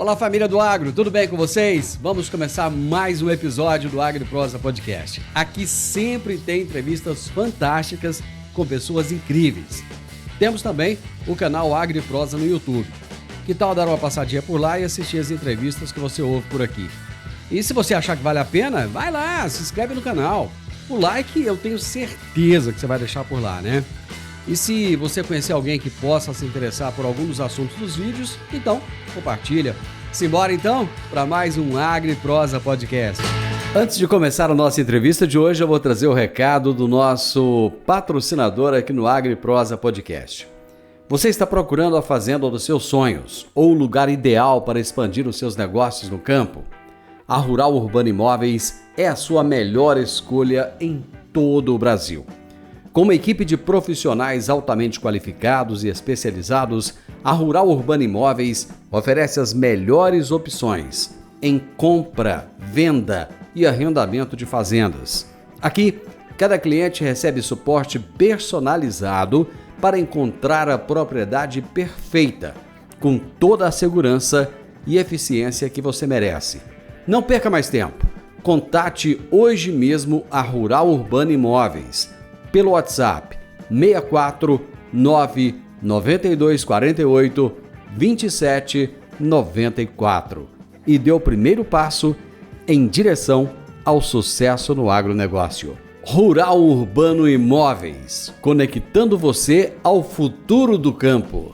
Fala, família do Agro, tudo bem com vocês? Vamos começar mais um episódio do AgriProsa Podcast. Aqui sempre tem entrevistas fantásticas com pessoas incríveis. Temos também o canal AgriProsa no YouTube. Que tal dar uma passadinha por lá e assistir as entrevistas que você ouve por aqui? E se você achar que vale a pena, vai lá, se inscreve no canal. O like eu tenho certeza que você vai deixar por lá, né? E se você conhecer alguém que possa se interessar por algum dos assuntos dos vídeos, então compartilha. Simbora então para mais um AgriProsa Podcast. Antes de começar a nossa entrevista de hoje, eu vou trazer o recado do nosso patrocinador aqui no AgriProsa Podcast. Você está procurando a fazenda dos seus sonhos ou o lugar ideal para expandir os seus negócios no campo? A Rural Urbano Imóveis é a sua melhor escolha em todo o Brasil. Com uma equipe de profissionais altamente qualificados e especializados, a Rural Urbano Imóveis oferece as melhores opções em compra, venda e arrendamento de fazendas. Aqui, cada cliente recebe suporte personalizado para encontrar a propriedade perfeita, com toda a segurança e eficiência que você merece. Não perca mais tempo. Contate hoje mesmo a Rural Urbano Imóveis pelo WhatsApp 64 992 48 27 94 e dê o primeiro passo em direção ao sucesso no agronegócio. Rural Urbano Imóveis, conectando você ao futuro do campo.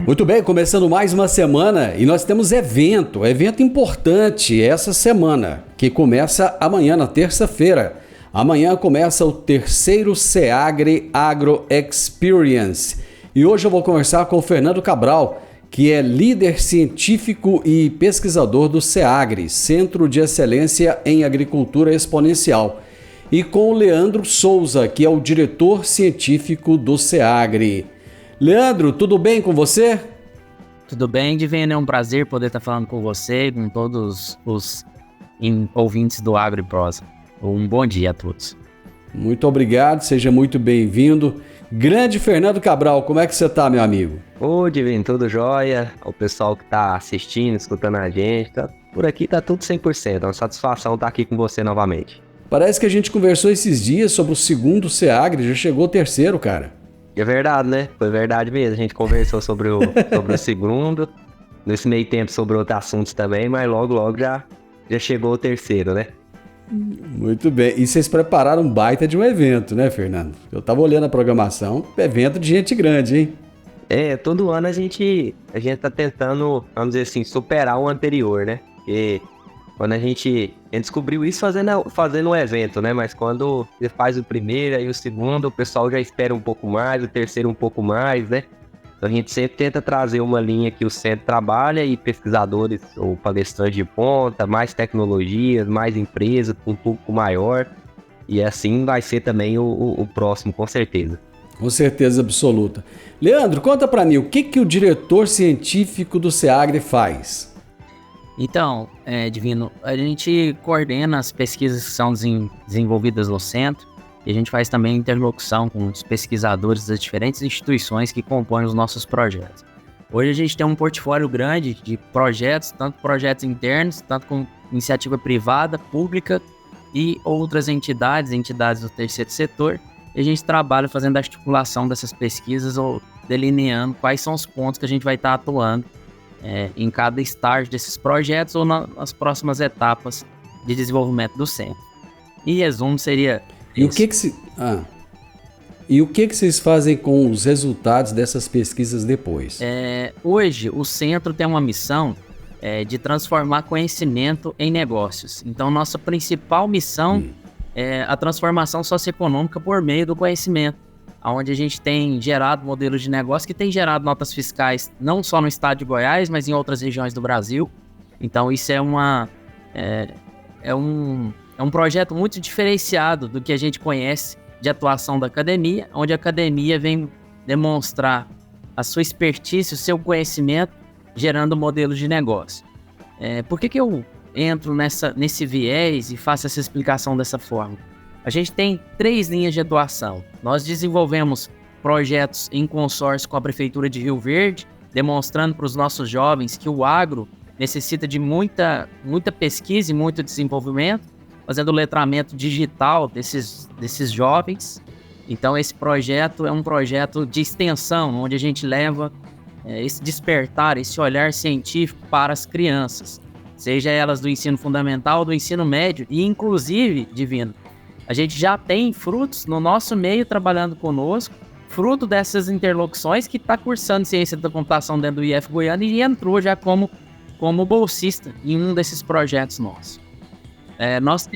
Muito bem, começando mais uma semana e nós temos evento importante essa semana, que começa amanhã, na terça-feira. Amanhã começa o terceiro SEAGRE Agro Experience e hoje eu vou conversar com o Fernando Cabral, que é líder científico e pesquisador do SEAGRE, Centro de Excelência em Agricultura Exponencial, e com o Leandro Souza, que é o diretor científico do SEAGRE. Leandro, tudo bem com você? Tudo bem, Divino, é um prazer poder estar falando com você e com todos os ouvintes do AgriProsa. Um bom dia a todos. Muito obrigado, seja muito bem-vindo. Grande Fernando Cabral, como é que você está, meu amigo? Ô, Divino, tudo jóia? O pessoal que está assistindo, escutando a gente, por aqui tá tudo 100%. É uma satisfação estar aqui com você novamente. Parece que a gente conversou esses dias sobre o segundo SEAGRE, já chegou o terceiro, cara. É verdade, né? Foi verdade mesmo. A gente conversou sobre o segundo, nesse meio tempo sobre outros assuntos também, mas logo já chegou o terceiro, né? Muito bem. E vocês prepararam um baita de um evento, né, Fernando? Eu tava olhando a programação, evento de gente grande, hein? Todo ano a gente tá tentando, vamos dizer assim, superar o anterior, né? Porque quando a gente descobriu isso fazendo um evento, né? Mas quando você faz o primeiro e o segundo, o pessoal já espera um pouco mais, o terceiro um pouco mais, né? Então a gente sempre tenta trazer uma linha que o centro trabalha e pesquisadores ou palestrantes de ponta, mais tecnologias, mais empresas, com um público maior. E assim vai ser também o próximo, com certeza. Com certeza absoluta. Leandro, conta pra mim, o que o diretor científico do SEAGRE faz? Então, Divino, a gente coordena as pesquisas que são desenvolvidas no centro e a gente faz também interlocução com os pesquisadores das diferentes instituições que compõem os nossos projetos. Hoje a gente tem um portfólio grande de projetos, tanto projetos internos, tanto com iniciativa privada, pública e outras entidades do terceiro setor. E a gente trabalha fazendo a articulação dessas pesquisas ou delineando quais são os pontos que a gente vai estar atuando em cada estágio desses projetos ou nas próximas etapas de desenvolvimento do centro. Em resumo, seria E o que vocês fazem com os resultados dessas pesquisas depois? Hoje, o centro tem uma missão de transformar conhecimento em negócios. Então, nossa principal missão é a transformação socioeconômica por meio do conhecimento, onde a gente tem gerado modelos de negócio que tem gerado notas fiscais não só no estado de Goiás, mas em outras regiões do Brasil. Então, isso é um projeto muito diferenciado do que a gente conhece de atuação da academia, onde a academia vem demonstrar a sua expertise, o seu conhecimento, gerando modelos de negócio. Por que eu entro nesse viés e faço essa explicação dessa forma? A gente tem 3 linhas de atuação. Nós desenvolvemos projetos em consórcio com a Prefeitura de Rio Verde, demonstrando para os nossos jovens que o agro necessita de muita pesquisa e muito desenvolvimento, fazendo o letramento digital desses jovens. Então esse projeto é um projeto de extensão, onde a gente leva esse despertar, esse olhar científico para as crianças, seja elas do ensino fundamental ou do ensino médio, e inclusive, Divino, a gente já tem frutos no nosso meio trabalhando conosco, fruto dessas interlocuções, que está cursando ciência da computação dentro do IF Goiânia e entrou já como bolsista em um desses projetos nossos.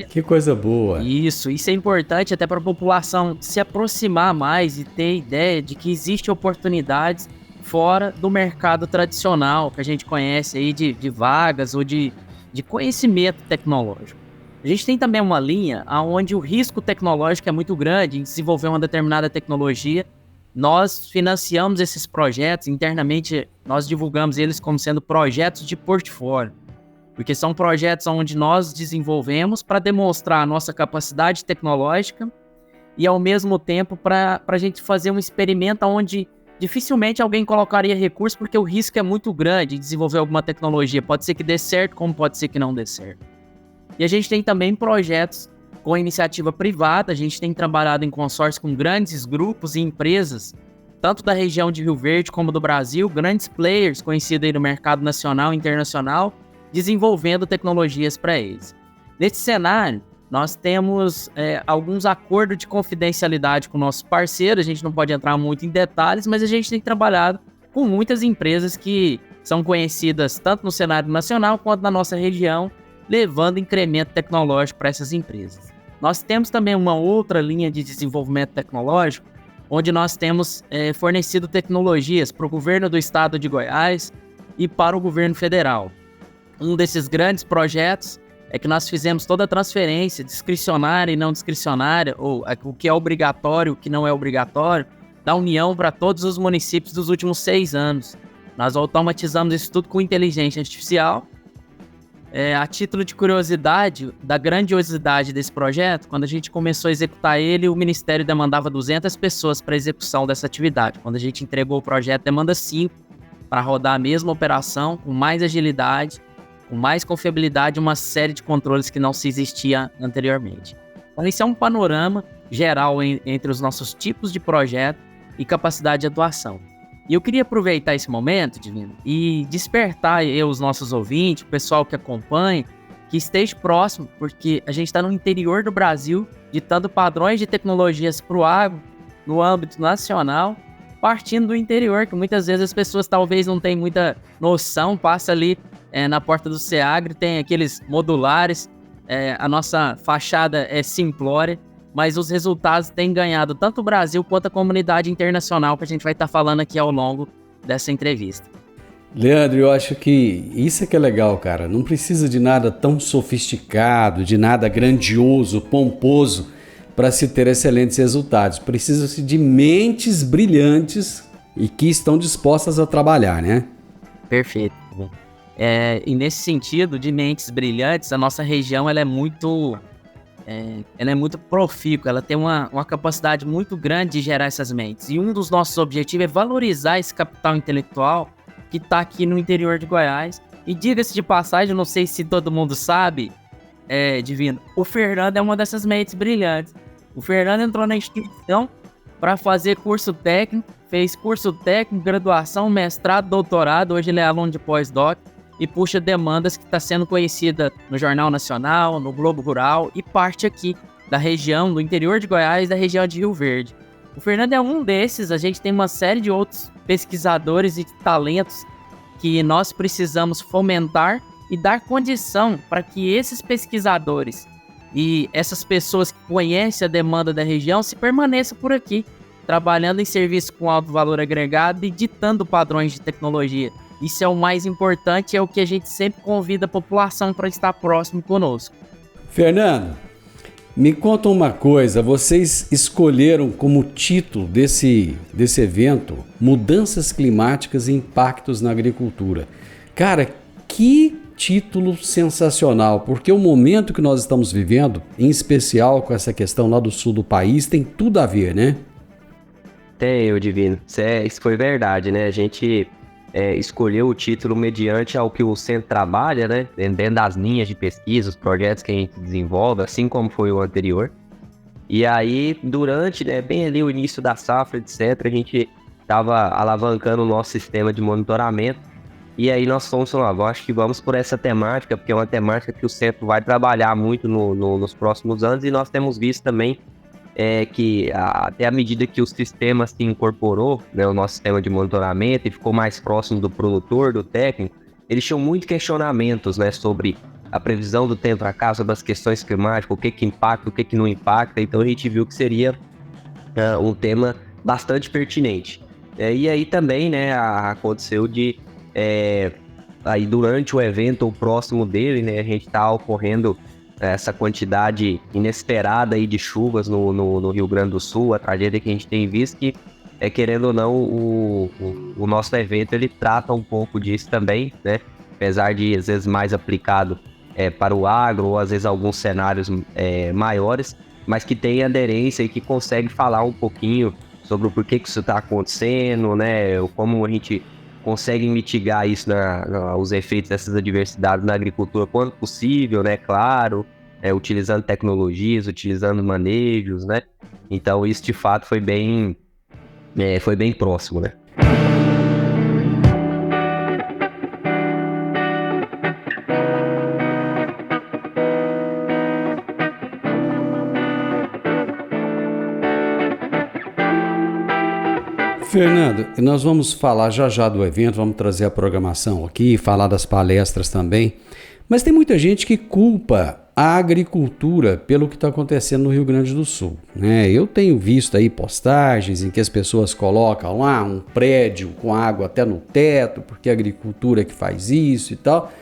Que coisa boa! Isso é importante até para a população se aproximar mais e ter ideia de que existem oportunidades fora do mercado tradicional que a gente conhece aí de vagas ou de conhecimento tecnológico. A gente tem também uma linha onde o risco tecnológico é muito grande em desenvolver uma determinada tecnologia. Nós financiamos esses projetos, internamente nós divulgamos eles como sendo projetos de portfólio, porque são projetos onde nós desenvolvemos para demonstrar a nossa capacidade tecnológica e, ao mesmo tempo, para a gente fazer um experimento onde dificilmente alguém colocaria recurso, porque o risco é muito grande em desenvolver alguma tecnologia. Pode ser que dê certo, como pode ser que não dê certo. E a gente tem também projetos com iniciativa privada. A gente tem trabalhado em consórcio com grandes grupos e empresas, tanto da região de Rio Verde como do Brasil, grandes players conhecidos aí no mercado nacional e internacional, desenvolvendo tecnologias para eles. Nesse cenário, nós temos alguns acordos de confidencialidade com nossos parceiros. A gente não pode entrar muito em detalhes, mas a gente tem trabalhado com muitas empresas que são conhecidas tanto no cenário nacional quanto na nossa região, levando incremento tecnológico para essas empresas. Nós temos também uma outra linha de desenvolvimento tecnológico, onde nós temos fornecido tecnologias para o governo do estado de Goiás e para o governo federal. Um desses grandes projetos é que nós fizemos toda a transferência discricionária e não discricionária, ou o que é obrigatório, o que não é obrigatório, da União para todos os municípios dos últimos 6 anos. Nós automatizamos isso tudo com inteligência artificial. A título de curiosidade, da grandiosidade desse projeto, quando a gente começou a executar ele, o Ministério demandava 200 pessoas para execução dessa atividade. Quando a gente entregou o projeto, demanda 5 para rodar a mesma operação, com mais agilidade, com mais confiabilidade, uma série de controles que não se existia anteriormente. Então, esse é um panorama geral entre os nossos tipos de projeto e capacidade de atuação. E eu queria aproveitar esse momento, Divino, e despertar os nossos ouvintes, o pessoal que acompanha, que esteja próximo, porque a gente está no interior do Brasil, ditando padrões de tecnologias para o agro, no âmbito nacional, partindo do interior, que muitas vezes as pessoas talvez não tenham muita noção, passa ali na porta do Seagro, tem aqueles modulares, a nossa fachada é simplória, mas os resultados têm ganhado tanto o Brasil quanto a comunidade internacional, que a gente vai estar falando aqui ao longo dessa entrevista. Leandro, eu acho que isso é que é legal, cara. Não precisa de nada tão sofisticado, de nada grandioso, pomposo, para se ter excelentes resultados. Precisa-se de mentes brilhantes e que estão dispostas a trabalhar, né? Perfeito. E nesse sentido, de mentes brilhantes, a nossa região ela é muito profícua, ela tem uma capacidade muito grande de gerar essas mentes. E um dos nossos objetivos é valorizar esse capital intelectual que está aqui no interior de Goiás. E diga-se de passagem, eu não sei se todo mundo sabe, Divino, o Fernando é uma dessas mentes brilhantes. O Fernando entrou na instituição para fazer curso técnico, fez curso técnico, graduação, mestrado, doutorado, hoje ele é aluno de pós-doc e puxa demandas que está sendo conhecida no Jornal Nacional, no Globo Rural e parte aqui da região, do interior de Goiás, da região de Rio Verde. O Fernando é um desses, a gente tem uma série de outros pesquisadores e talentos que nós precisamos fomentar e dar condição para que esses pesquisadores e essas pessoas que conhecem a demanda da região se permaneçam por aqui, trabalhando em serviço com alto valor agregado e ditando padrões de tecnologia. Isso é o mais importante, é o que a gente sempre convida a população para estar próximo conosco. Fernando, me conta uma coisa, vocês escolheram como título desse evento Mudanças Climáticas e Impactos na Agricultura. Cara, que título sensacional, porque o momento que nós estamos vivendo, em especial com essa questão lá do sul do país, tem tudo a ver, né? Tem, Divino. Isso foi verdade, né? A gente escolheu o título mediante ao que o centro trabalha, né? Dentro das linhas de pesquisa, os projetos que a gente desenvolve, assim como foi o anterior. E aí, durante, né, bem ali o início da safra, etc., a gente estava alavancando o nosso sistema de monitoramento. E aí nós fomos falando, acho que vamos por essa temática, porque é uma temática que o centro vai trabalhar muito nos próximos anos, e nós temos visto também que até à medida que o sistema se incorporou, né, o nosso sistema de monitoramento, e ficou mais próximo do produtor, do técnico, eles tinham muitos questionamentos, né, sobre a previsão do tempo para cá, sobre as questões climáticas, o que impacta, o que não impacta. Então a gente viu que seria um tema bastante pertinente. E aí também, né, aconteceu de aí durante o evento, o próximo dele, né, a gente está ocorrendo essa quantidade inesperada aí de chuvas no Rio Grande do Sul, a tragédia que a gente tem visto, que, querendo ou não, o nosso evento ele trata um pouco disso também, né? Apesar de, às vezes, mais aplicado para o agro, ou às vezes alguns cenários maiores, mas que tem aderência e que consegue falar um pouquinho sobre o porquê que isso está acontecendo, né? Como a gente consegue mitigar isso, os efeitos dessas adversidades na agricultura quando possível, né? Claro, utilizando tecnologias, utilizando manejos, né? Então isso de fato foi bem próximo, né? Fernando, nós vamos falar já do evento, vamos trazer a programação aqui, falar das palestras também, mas tem muita gente que culpa a agricultura pelo que está acontecendo no Rio Grande do Sul, né? Eu tenho visto aí postagens em que as pessoas colocam lá um prédio com água até no teto, porque é a agricultura que faz isso e tal,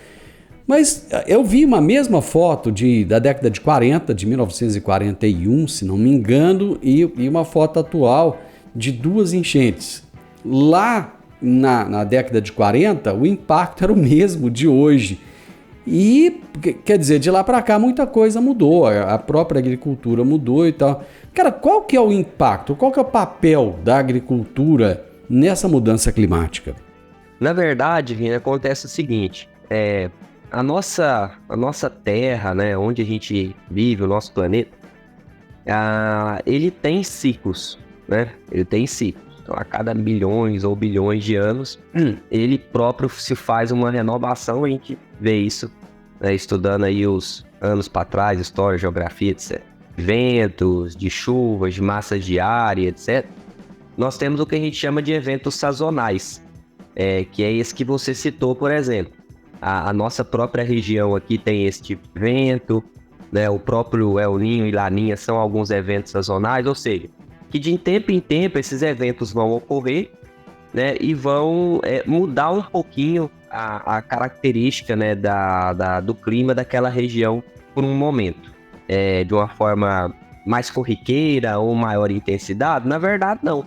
mas eu vi uma mesma foto da década de 40, de 1941, se não me engano, e uma foto atual de 2 enchentes. Lá na década de 40, o impacto era o mesmo de hoje. E, quer dizer, de lá para cá muita coisa mudou, a própria agricultura mudou e tal. Cara, qual que é o impacto, qual que é o papel da agricultura nessa mudança climática? Na verdade, Vini, acontece o seguinte, a nossa Terra, né, onde a gente vive, o nosso planeta, ele tem ciclos, né? Ele tem ciclos. Então, a cada milhões ou bilhões de anos, ele próprio se faz uma renovação. A gente vê isso, né, estudando aí os anos para trás, história, geografia, etc. Ventos, de chuvas, de massas de ar, etc. Nós temos o que a gente chama de eventos sazonais, que é esse que você citou, por exemplo. A nossa própria região aqui tem esse tipo de evento, né? O próprio El Niño e Laninha são alguns eventos sazonais, ou seja, que de tempo em tempo esses eventos vão ocorrer, né, e vão mudar um pouquinho a característica, né, do clima daquela região por um momento. De uma forma mais corriqueira ou maior intensidade? Na verdade, não.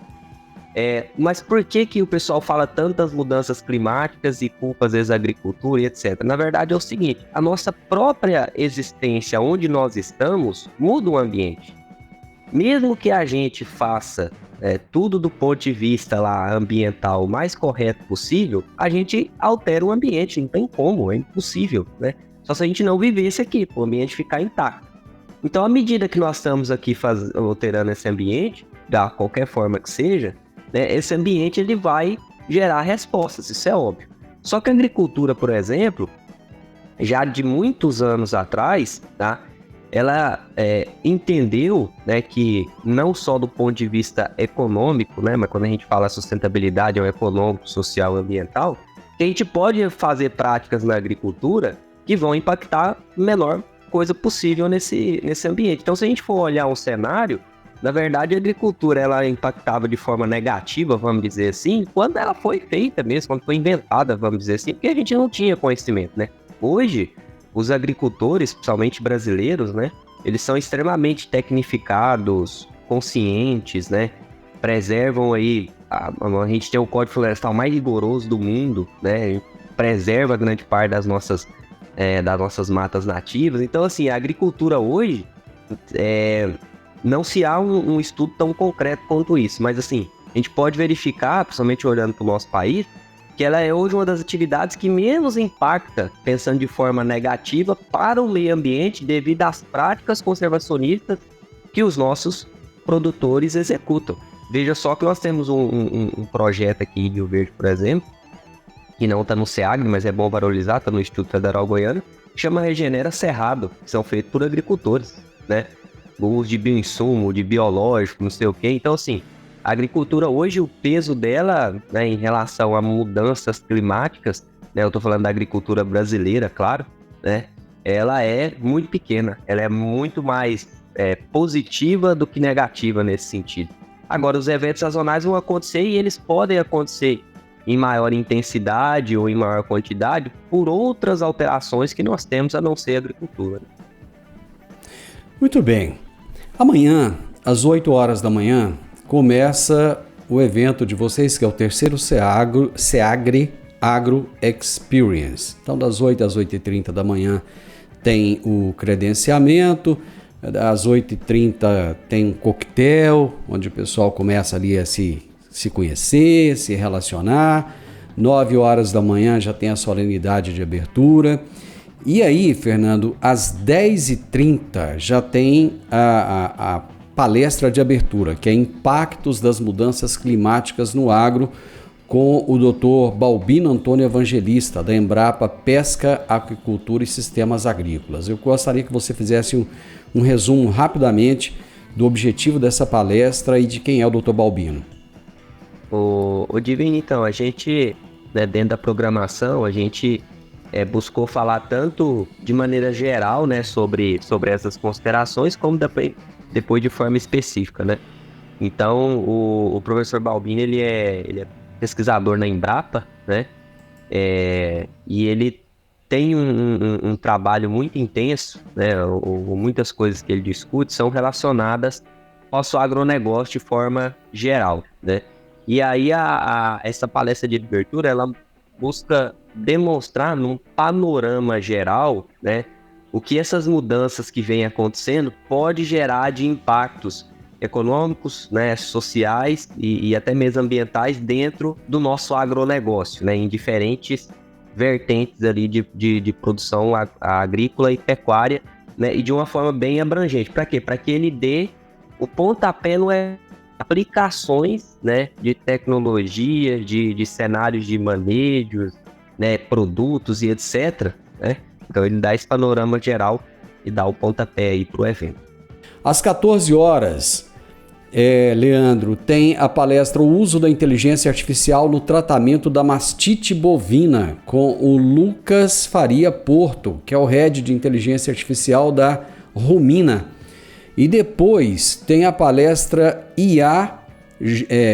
Mas por que o pessoal fala tantas mudanças climáticas e culpa às vezes a agricultura e etc? Na verdade é o seguinte, a nossa própria existência onde nós estamos muda o ambiente. Mesmo que a gente faça tudo do ponto de vista lá, ambiental mais correto possível, a gente altera o ambiente, não tem como, é impossível, né? Só se a gente não vivesse aqui, para o ambiente ficar intacto. Então, à medida que nós estamos aqui alterando esse ambiente, da qualquer forma que seja, né, esse ambiente ele vai gerar respostas, isso é óbvio. Só que a agricultura, por exemplo, já de muitos anos atrás, tá? Ela entendeu, né, que não só do ponto de vista econômico, né, mas quando a gente fala sustentabilidade é o econômico, social e ambiental, que a gente pode fazer práticas na agricultura que vão impactar a menor coisa possível nesse ambiente. Então, se a gente for olhar um cenário, na verdade a agricultura ela impactava de forma negativa, vamos dizer assim, quando ela foi feita mesmo, quando foi inventada, vamos dizer assim, porque a gente não tinha conhecimento, né? Hoje, os agricultores, principalmente brasileiros, né, eles são extremamente tecnificados, conscientes, né, preservam aí, a gente tem o Código Florestal mais rigoroso do mundo, né, preserva grande parte das nossas matas nativas. Então, assim, a agricultura hoje, não se há um estudo tão concreto quanto isso, mas assim, a gente pode verificar, principalmente olhando para o nosso país, que que ela é hoje uma das atividades que menos impacta, pensando de forma negativa, para o meio ambiente devido às práticas conservacionistas que os nossos produtores executam. Veja só que nós temos um projeto aqui em Rio Verde, por exemplo, que não está no SEAGRE, mas é bom valorizar, está no Instituto Federal Goiano, que chama Regenera Cerrado, que são feitos por agricultores, né? O uso de bioinsumo, de biológico, não sei o quê. Então, assim, a agricultura hoje, o peso dela, né, em relação a mudanças climáticas, né, eu estou falando da agricultura brasileira, claro, né, ela é muito pequena, ela é muito mais positiva do que negativa nesse sentido. Agora, os eventos sazonais vão acontecer e eles podem acontecer em maior intensidade ou em maior quantidade por outras alterações que nós temos a não ser a agricultura. Muito bem. Amanhã, às 8 horas da manhã, começa o evento de vocês, que é o terceiro SEAGRE Agro Experience. Então, das 8 às 8h30 da manhã tem o credenciamento, às 8h30 tem um coquetel, onde o pessoal começa ali a se conhecer, se relacionar. 9 horas da manhã já tem a solenidade de abertura. E aí, Fernando, às 10h30 já tem a palestra de abertura, que é Impactos das Mudanças Climáticas no Agro, com o Dr. Balbino Antônio Evangelista, da Embrapa Pesca, Aquicultura e Sistemas Agrícolas. Eu gostaria que você fizesse um resumo rapidamente do objetivo dessa palestra e de quem é o Dr. Balbino. O Divino, então, a gente, né, dentro da programação, a gente buscou falar tanto de maneira geral, né, sobre essas considerações, como depois de forma específica, né? Então, o professor Balbino, ele é pesquisador na Embrapa, né? E ele tem um trabalho muito intenso, né? Muitas coisas que ele discute são relacionadas ao nosso agronegócio de forma geral, né? E aí essa palestra de abertura, ela busca demonstrar num panorama geral, né, o que essas mudanças que vêm acontecendo pode gerar de impactos econômicos, né, sociais e até mesmo ambientais dentro do nosso agronegócio, né, em diferentes vertentes ali de produção agrícola e pecuária, né, e de uma forma bem abrangente. Para quê? Para que ele dê o pontapé no aplicações, né, de tecnologia, de cenários de manejos, né, produtos e etc, né? Então ele dá esse panorama geral e dá o pontapé aí para o evento. Às 14 horas, Leandro, tem a palestra O Uso da Inteligência Artificial no Tratamento da Mastite Bovina, com o Lucas Faria Porto, que é o Head de Inteligência Artificial da Rumina. E depois tem a palestra IA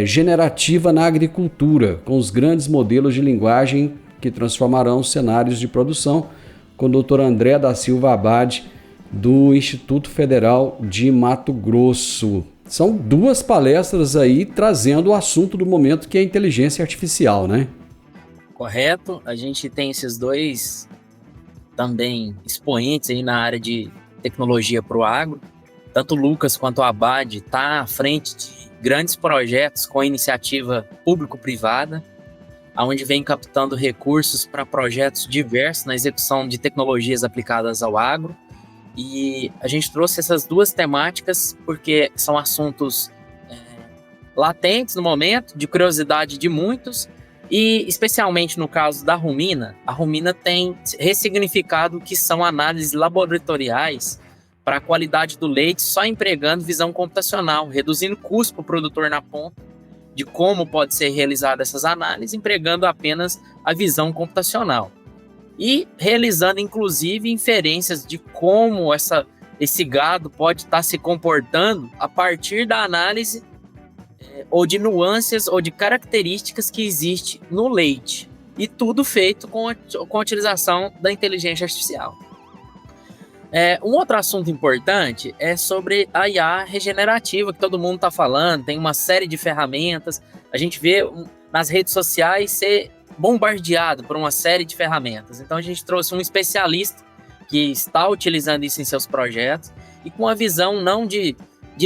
Generativa na Agricultura, com os grandes modelos de linguagem que transformarão os cenários de produção, com o Dr. André da Silva Abad, do Instituto Federal de Mato Grosso. São duas palestras aí trazendo o assunto do momento, que é a inteligência artificial, né? Correto. A gente tem esses dois também expoentes aí na área de tecnologia para o agro. Tanto o Lucas quanto o Abad está à frente de grandes projetos com iniciativa público-privada, onde vem captando recursos para projetos diversos na execução de tecnologias aplicadas ao agro. E a gente trouxe essas duas temáticas porque são assuntos latentes no momento, de curiosidade de muitos, e especialmente no caso da Rumina, a Rumina tem ressignificado o que são análises laboratoriais para a qualidade do leite, só empregando visão computacional, reduzindo custo para o produtor na ponta de como pode ser realizada essas análises, empregando apenas a visão computacional. E realizando, inclusive, inferências de como esse gado pode estar se comportando a partir da análise ou de nuances ou de características que existe no leite. E tudo feito com a utilização da inteligência artificial. Um outro assunto importante é sobre a IA regenerativa, que todo mundo está falando. Tem uma série de ferramentas. A gente vê nas redes sociais ser bombardeado por uma série de ferramentas. Então a gente trouxe um especialista que está utilizando isso em seus projetos e com a visão não de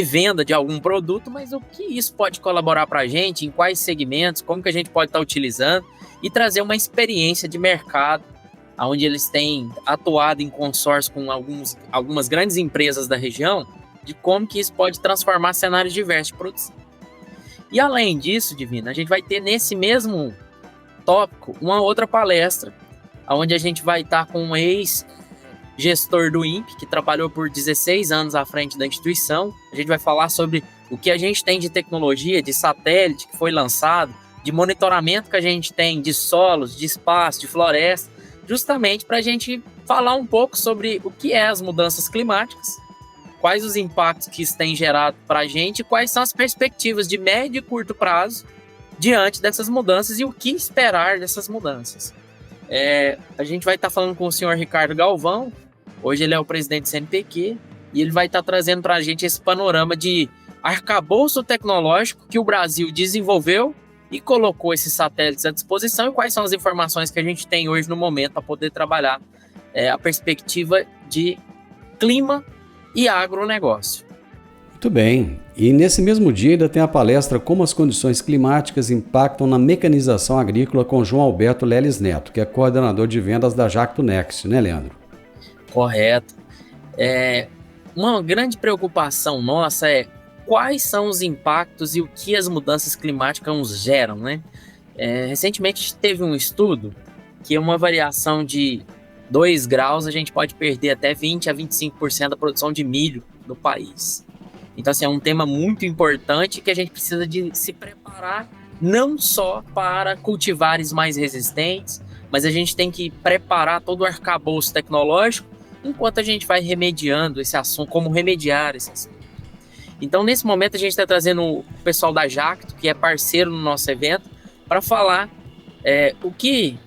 venda de algum produto, mas o que isso pode colaborar para a gente, em quais segmentos, como que a gente pode estar utilizando. e trazer uma experiência de mercado, onde eles têm atuado em consórcio com algumas grandes empresas da região, de como que isso pode transformar cenários diversos de produção. E além disso, Divino, a gente vai ter nesse mesmo tópico uma outra palestra, onde a gente vai estar com um ex-gestor do INPE, que trabalhou por 16 anos à frente da instituição. A gente vai falar sobre o que a gente tem de tecnologia, de satélite que foi lançado, de monitoramento que a gente tem de solos, de espaço, de floresta, justamente para a gente falar um pouco sobre o que é as mudanças climáticas, quais os impactos que isso tem gerado para a gente e quais são as perspectivas de médio e curto prazo diante dessas mudanças e o que esperar dessas mudanças. A gente vai estar falando com o senhor Ricardo Galvão, hoje ele é o presidente do CNPq, e ele vai estar trazendo para a gente esse panorama de arcabouço tecnológico que o Brasil desenvolveu e colocou esses satélites à disposição e quais são as informações que a gente tem hoje no momento para poder trabalhar a perspectiva de clima e agronegócio. Muito bem. E nesse mesmo dia ainda tem a palestra Como as condições climáticas impactam na mecanização agrícola com João Alberto Leles Neto, que é coordenador de vendas da Jacto Next, né, Leandro? Correto. Uma grande preocupação nossa é quais são os impactos e o que as mudanças climáticas geram, né? Recentemente a gente teve um estudo que uma variação de 2 graus a gente pode perder até 20% a 25% da produção de milho no país. Então, assim, é um tema muito importante que a gente precisa de se preparar não só para cultivares mais resistentes, mas a gente tem que preparar todo o arcabouço tecnológico enquanto a gente vai remediando esse assunto, como remediar esse assunto. Então, nesse momento, a gente está trazendo o pessoal da Jacto, que é parceiro no nosso evento, para falar o que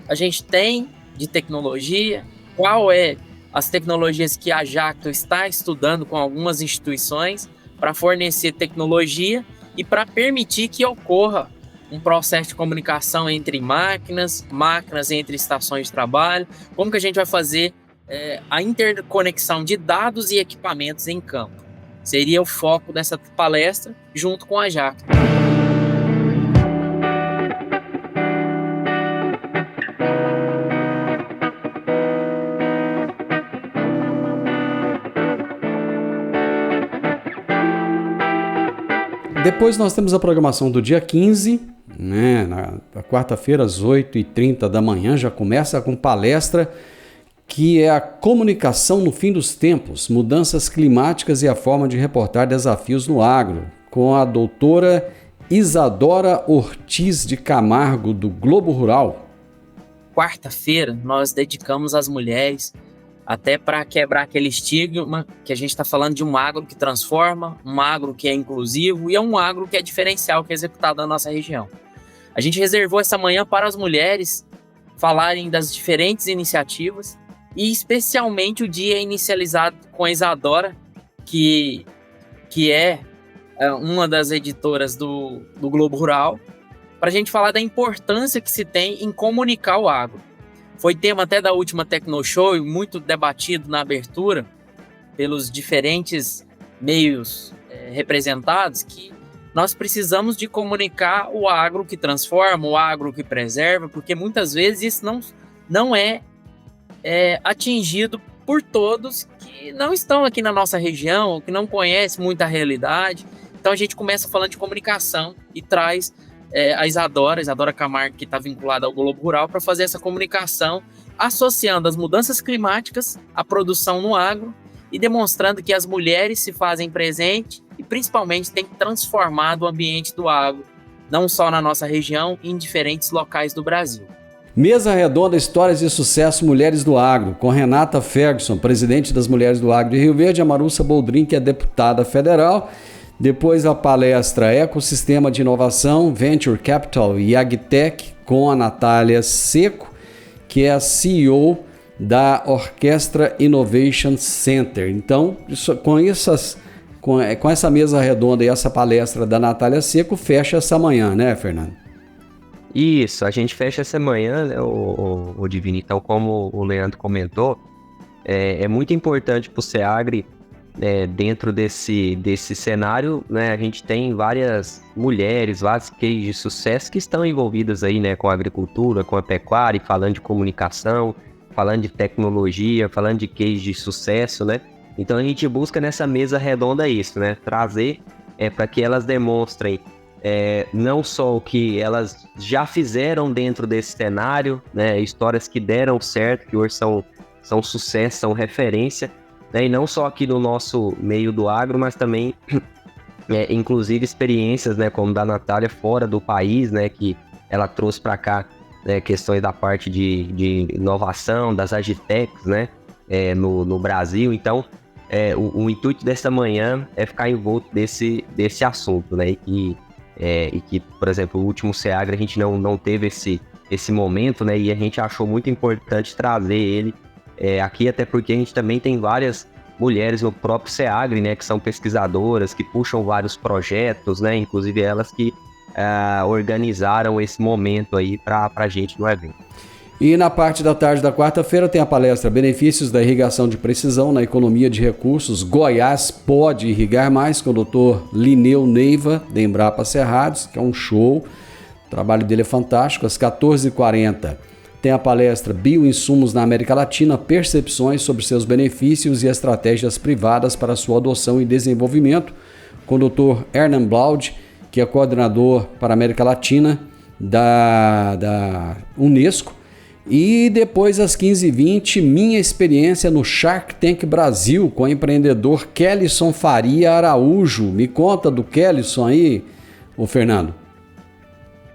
a gente tem de tecnologia, qual é as tecnologias que a Jacto está estudando com algumas instituições para fornecer tecnologia e para permitir que ocorra um processo de comunicação entre máquinas entre estações de trabalho, como que a gente vai fazer a interconexão de dados e equipamentos em campo. Seria o foco dessa palestra junto com a Jacto. Depois nós temos a programação do dia 15, né, na quarta-feira, às 8h30 da manhã, já começa com palestra que é a comunicação no fim dos tempos, mudanças climáticas e a forma de reportar desafios no agro, com a doutora Isadora Ortiz de Camargo, do Globo Rural. Quarta-feira nós dedicamos às mulheres, até para quebrar aquele estigma que a gente está falando de um agro que transforma, um agro que é inclusivo e é um agro que é diferencial, que é executado na nossa região. A gente reservou essa manhã para as mulheres falarem das diferentes iniciativas e especialmente o dia inicializado com a Isadora, que é uma das editoras do Globo Rural, para a gente falar da importância que se tem em comunicar o agro. Foi tema até da última Tecnoshow, muito debatido na abertura pelos diferentes meios representados, que nós precisamos de comunicar o agro que transforma, o agro que preserva, porque muitas vezes isso não é atingido por todos que não estão aqui na nossa região, que não conhecem muito a realidade. Então a gente começa falando de comunicação e traz a Isadora Camargo, que está vinculada ao Globo Rural, para fazer essa comunicação, associando as mudanças climáticas à produção no agro e demonstrando que as mulheres se fazem presente e principalmente têm transformado o ambiente do agro, não só na nossa região, em diferentes locais do Brasil. Mesa Redonda Histórias de Sucesso Mulheres do Agro, com Renata Ferguson, presidente das Mulheres do Agro de Rio Verde, a Marussa Boldrin, que é deputada federal. Depois a palestra Ecossistema de Inovação, Venture Capital e AgTech, com a Natália Seco, que é a CEO da Orquestra Innovation Center. Então, com essa mesa redonda e essa palestra da Natália Seco, fecha essa manhã, né, Fernando? Isso, a gente fecha essa manhã, né, o Divino. Então, como o Leandro comentou, é muito importante para o SEAGRE dentro desse cenário, né, a gente tem várias mulheres, vários cases de sucesso que estão envolvidas aí, né, com a agricultura, com a pecuária, falando de comunicação, falando de tecnologia, falando de cases de sucesso, né? Então a gente busca nessa mesa redonda isso, né? Trazer para que elas demonstrem não só o que elas já fizeram dentro desse cenário, né? Histórias que deram certo, que hoje são sucesso, são referência, né? E não só aqui no nosso meio do agro, mas também, inclusive, experiências, né? Como da Natália fora do país, né? Que ela trouxe para cá, né? Questões da parte de inovação, das agitechs, né? No Brasil. Então, o intuito dessa manhã é ficar envolto desse assunto, né? E que, por exemplo, o último Seagro a gente não teve esse momento, né? E a gente achou muito importante trazer ele aqui, até porque a gente também tem várias mulheres no próprio Seagro, né? Que são pesquisadoras, que puxam vários projetos, né? Inclusive elas que organizaram esse momento aí para a gente no evento. E na parte da tarde da quarta-feira tem a palestra Benefícios da Irrigação de Precisão na Economia de Recursos. Goiás pode irrigar mais, com o Dr. Lineu Neiva, da Embrapa Cerrados, que é um show. O trabalho dele é fantástico. Às 14h40 tem a palestra Bioinsumos na América Latina, percepções sobre seus benefícios e estratégias privadas para sua adoção e desenvolvimento, com o Dr. Hernan Blaud, que é coordenador para a América Latina da Unesco. E depois, às 15h20, minha experiência no Shark Tank Brasil com o empreendedor Kellyson Faria Araújo. Me conta do Kellyson aí, ô Fernando.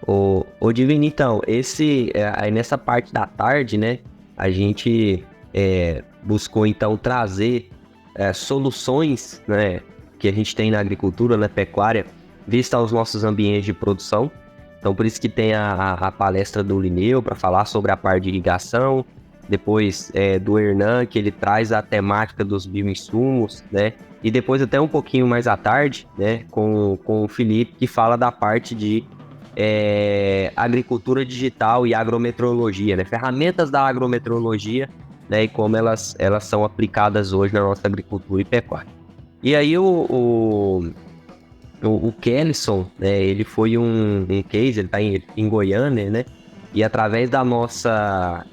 Ô Divino, então, aí nessa parte da tarde, né, a gente buscou então trazer soluções, né, que a gente tem na agricultura, na pecuária, vista aos nossos ambientes de produção. Então, por isso que tem a palestra do Lineu para falar sobre a parte de irrigação, depois do Hernan, que ele traz a temática dos bioinsumos, né? E depois até um pouquinho mais à tarde, né, com o Felipe, que fala da parte de agricultura digital e agrometeorologia, né? Ferramentas da agrometeorologia, né, e como elas são aplicadas hoje na nossa agricultura e pecuária. E aí o Kellyson, né, ele foi um case, ele está em Goiânia, né, e através da nossa,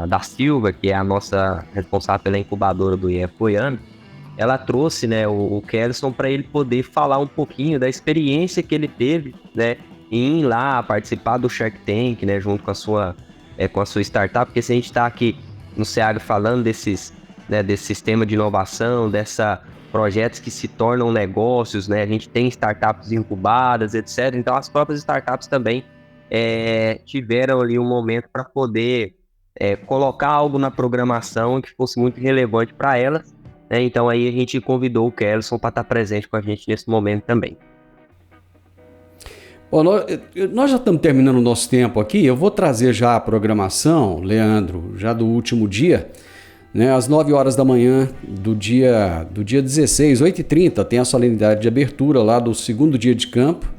da Silva, que é a nossa responsável pela incubadora do IF Goiânia, ela trouxe, né, o Kellyson para ele poder falar um pouquinho da experiência que ele teve, né, em ir lá participar do Shark Tank, né, junto com a sua startup, porque se a gente está aqui no Seagro falando desse sistema de inovação, projetos que se tornam negócios, né? A gente tem startups incubadas, etc. Então, as próprias startups também tiveram ali um momento para poder colocar algo na programação que fosse muito relevante para elas, né? Então, aí a gente convidou o Kellyson para estar presente com a gente nesse momento também. Bom, nós já estamos terminando o nosso tempo aqui. Eu vou trazer já a programação, Leandro, já do último dia. Né, às 9 horas da manhã do dia 16, 8h30, tem a solenidade de abertura lá do segundo dia de campo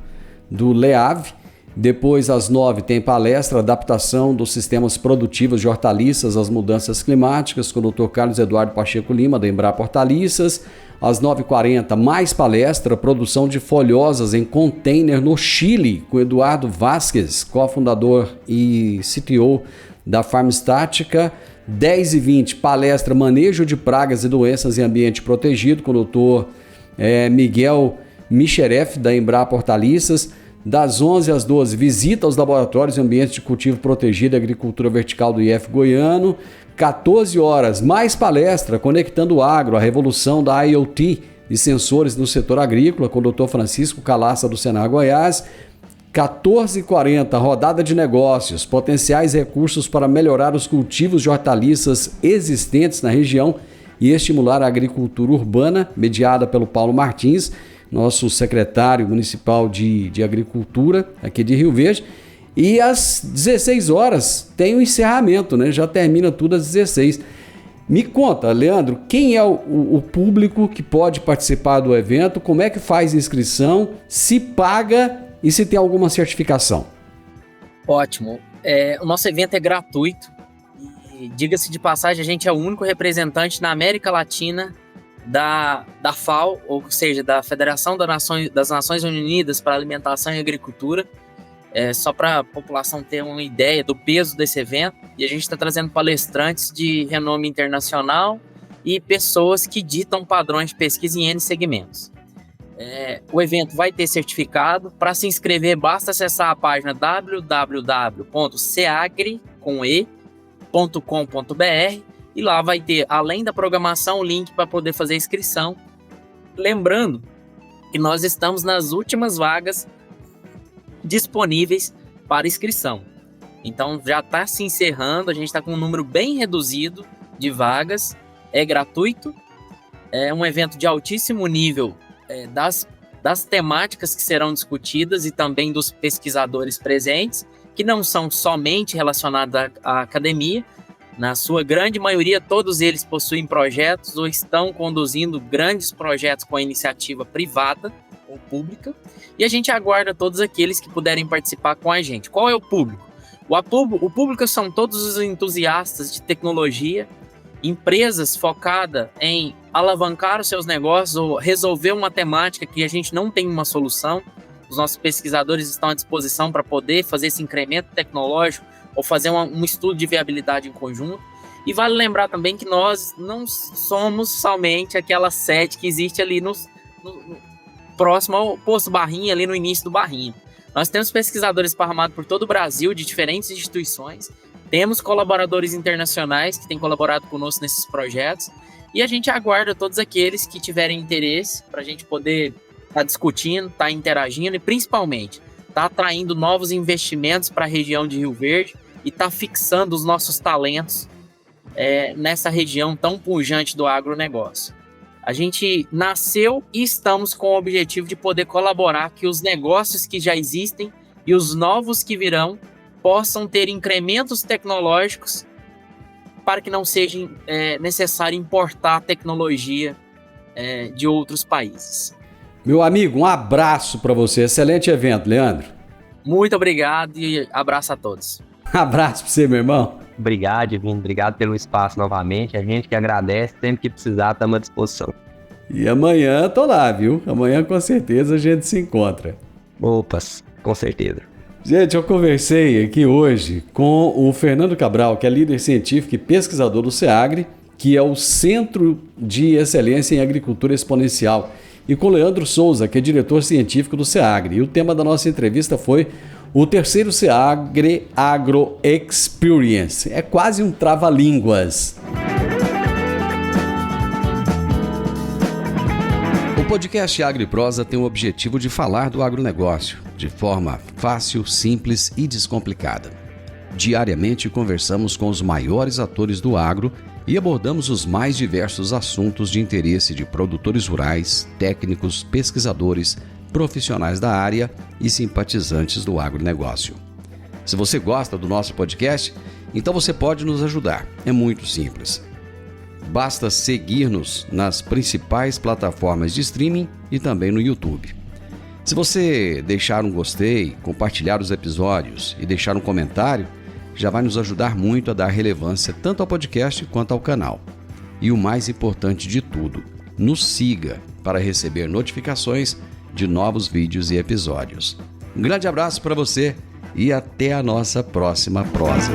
do LEAV. Depois, às 9h, tem palestra Adaptação dos Sistemas Produtivos de Hortaliças às Mudanças Climáticas, com o Dr. Carlos Eduardo Pacheco Lima, da Embrapa Hortaliças. Às 9h40, mais palestra Produção de Folhosas em Container no Chile, com Eduardo Vasquez, cofundador e CTO da Farmstática. 10h20, palestra Manejo de Pragas e Doenças em Ambiente Protegido, com o Dr. Miguel Micheref, da Embrapa Hortaliças. Das 11 às 12, visita aos laboratórios e ambientes de cultivo protegido e agricultura vertical do IF Goiano. 14 horas, mais palestra Conectando o Agro, a revolução da IoT e sensores no setor agrícola, com o Dr. Francisco Calaça, do Senar Goiás. 14h40, rodada de negócios, potenciais recursos para melhorar os cultivos de hortaliças existentes na região e estimular a agricultura urbana, mediada pelo Paulo Martins, nosso secretário municipal de Agricultura aqui de Rio Verde. E às 16 horas tem o encerramento, né? Já termina tudo às 16. Me conta, Leandro, quem é o público que pode participar do evento, como é que faz inscrição, se paga e se tem alguma certificação? Ótimo. O nosso evento é gratuito e, diga-se de passagem, a gente é o único representante na América Latina da FAO, ou seja, da Federação das Nações Unidas para Alimentação e Agricultura, só para a população ter uma ideia do peso desse evento. E a gente está trazendo palestrantes de renome internacional e pessoas que ditam padrões de pesquisa em N segmentos. O evento vai ter certificado. Para se inscrever, basta acessar a página www.ceagri.com.br e lá vai ter, além da programação, o link para poder fazer a inscrição. Lembrando que nós estamos nas últimas vagas disponíveis para inscrição. Então já está se encerrando, a gente está com um número bem reduzido de vagas, é gratuito, é um evento de altíssimo nível das temáticas que serão discutidas e também dos pesquisadores presentes, que não são somente relacionados à academia. Na sua grande maioria, todos eles possuem projetos ou estão conduzindo grandes projetos com a iniciativa privada ou pública, e a gente aguarda todos aqueles que puderem participar com a gente. Qual é o público? O público são todos os entusiastas de tecnologia, empresas focadas em alavancar os seus negócios ou resolver uma temática que a gente não tem uma solução. Os nossos pesquisadores estão à disposição para poder fazer esse incremento tecnológico ou fazer um estudo de viabilidade em conjunto. E vale lembrar também que nós não somos somente aquela sede que existe ali próximo ao Posto Barrinha, ali no início do Barrinha. Nós temos pesquisadores esparramados por todo o Brasil, de diferentes instituições. Temos colaboradores internacionais que têm colaborado conosco nesses projetos. E a gente aguarda todos aqueles que tiverem interesse para a gente poder estar discutindo, estar interagindo e principalmente estar atraindo novos investimentos para a região de Rio Verde e estar fixando os nossos talentos nessa região tão pujante do agronegócio. A gente nasceu e estamos com o objetivo de poder colaborar que os negócios que já existem e os novos que virão possam ter incrementos tecnológicos para que não seja necessário importar tecnologia de outros países. Meu amigo, um abraço para você. Excelente evento, Leandro. Muito obrigado e abraço a todos. Abraço para você, meu irmão. Obrigado, Divino. Obrigado pelo espaço novamente. A gente que agradece. Sempre que precisar, estamos à disposição. E amanhã tô lá, viu? Amanhã com certeza a gente se encontra. Opas, com certeza. Gente, eu conversei aqui hoje com o Fernando Cabral, que é líder científico e pesquisador do SEAGRE, que é o Centro de Excelência em Agricultura Exponencial, e com o Leandro Souza, que é diretor científico do SEAGRE. E o tema da nossa entrevista foi o terceiro SEAGRE Agro Experience. É quase um trava-línguas. O podcast AgriProsa tem o objetivo de falar do agronegócio de forma fácil, simples e descomplicada. Diariamente conversamos com os maiores atores do agro e abordamos os mais diversos assuntos de interesse de produtores rurais, técnicos, pesquisadores, profissionais da área e simpatizantes do agronegócio. Se você gosta do nosso podcast, então você pode nos ajudar. É muito simples. Basta seguir-nos nas principais plataformas de streaming e também no YouTube. Se você deixar um gostei, compartilhar os episódios e deixar um comentário, já vai nos ajudar muito a dar relevância tanto ao podcast quanto ao canal. E o mais importante de tudo, nos siga para receber notificações de novos vídeos e episódios. Um grande abraço para você e até a nossa próxima prosa.